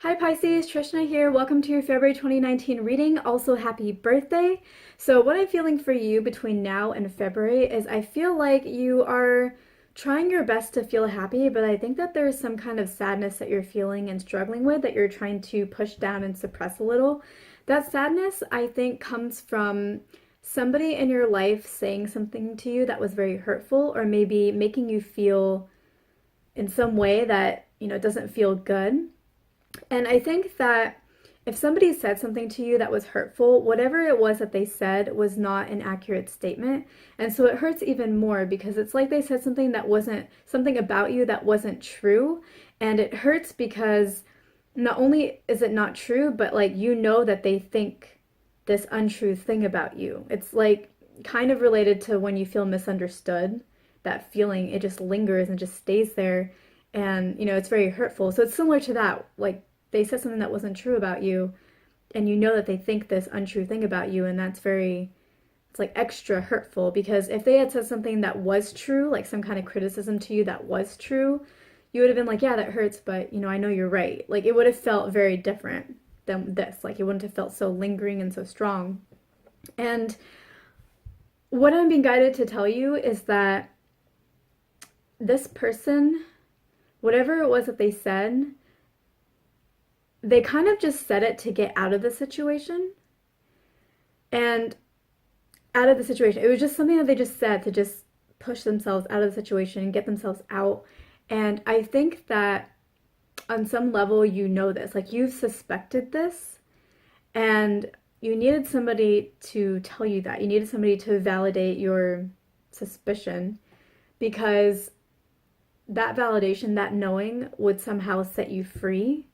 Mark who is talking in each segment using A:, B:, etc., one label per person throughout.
A: Hi Pisces, Trishna here. Welcome to your February 2019 reading. Also, happy birthday. So what I'm feeling for you between now and February is I feel like you are trying your best to feel happy, but I think that there's some kind of sadness that you're feeling and struggling with that you're trying to push down and suppress a little. That sadness, I think, comes from somebody in your life saying something to you that was very hurtful, or maybe making you feel in some way that, doesn't feel good. And I think that if somebody said something to you that was hurtful, whatever it was that they said was not an accurate statement. And so it hurts even more because it's like they said something that wasn't something about you that wasn't true. And it hurts because not only is it not true, but like that they think this untrue thing about you. It's like kind of related to when you feel misunderstood. That feeling, it just lingers and just stays there, and it's very hurtful. So it's similar to that. Like they said something that wasn't true about you, and that they think this untrue thing about you, and it's like extra hurtful, because if they had said something that was true, like some kind of criticism to you that was true, you would have been like, yeah, that hurts, but I know you're right. Like it would have felt very different than this. Like it wouldn't have felt so lingering and so strong. And what I'm being guided to tell you is that this person, whatever it was that they said, they kind of just said it to get out of the situation. And out of the situation, it was just something that they just said to just push themselves out of the situation and get themselves out. And I think that on some level, this, like you've suspected this, and you needed somebody to tell you that. You needed somebody to validate your suspicion, because that validation, that knowing, would somehow set you free.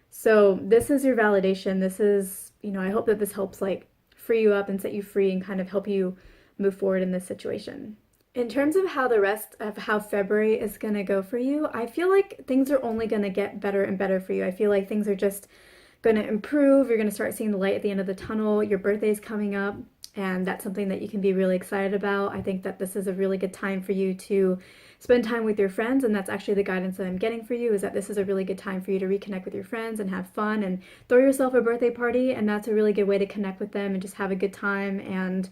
A: So this is your validation. This is, I hope that this helps like free you up and set you free and kind of help you move forward in this situation. In terms of how the rest of how February is going to go for you, I feel like things are only going to get better and better for you. I feel like things are just going to improve. You're going to start seeing the light at the end of the tunnel. Your birthday is coming up, and that's something that you can be really excited about. I think that this is a really good time for you to spend time with your friends, and that's actually the guidance that I'm getting for you, is that this is a really good time for you to reconnect with your friends and have fun and throw yourself a birthday party, and that's a really good way to connect with them and just have a good time and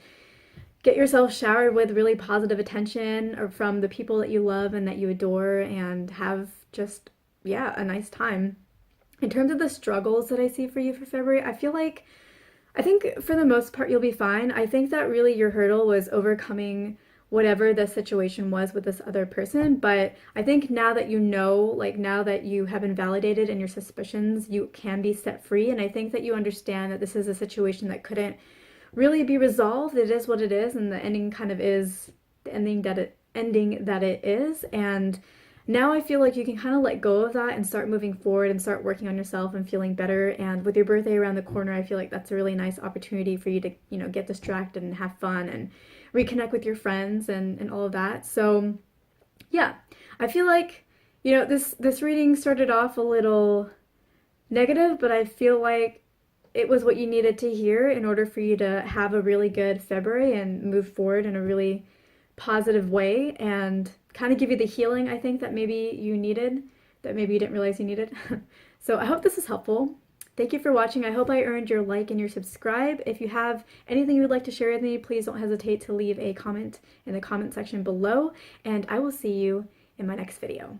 A: get yourself showered with really positive attention or from the people that you love and that you adore, and have just, yeah, a nice time. In terms of the struggles that I see for you for February, I think for the most part you'll be fine. I think that really your hurdle was overcoming whatever the situation was with this other person. But I think now that like now that you have been validated in your suspicions, you can be set free. And I think that you understand that this is a situation that couldn't really be resolved. It is what it is, and the ending kind of is the ending that it is. And now I feel like you can kind of let go of that and start moving forward and start working on yourself and feeling better. And with your birthday around the corner, I feel like that's a really nice opportunity for you to, get distracted and have fun and reconnect with your friends and all of that. So yeah, I feel like, this reading started off a little negative, but I feel like it was what you needed to hear in order for you to have a really good February and move forward in a really positive way, and kind of give you the healing I think that maybe you needed, that maybe you didn't realize you needed. So I hope this is helpful. Thank you for watching. I hope I earned your like and your subscribe. If you have anything you would like to share with me, please don't hesitate to leave a comment in the comment section below, and I will see you in my next video.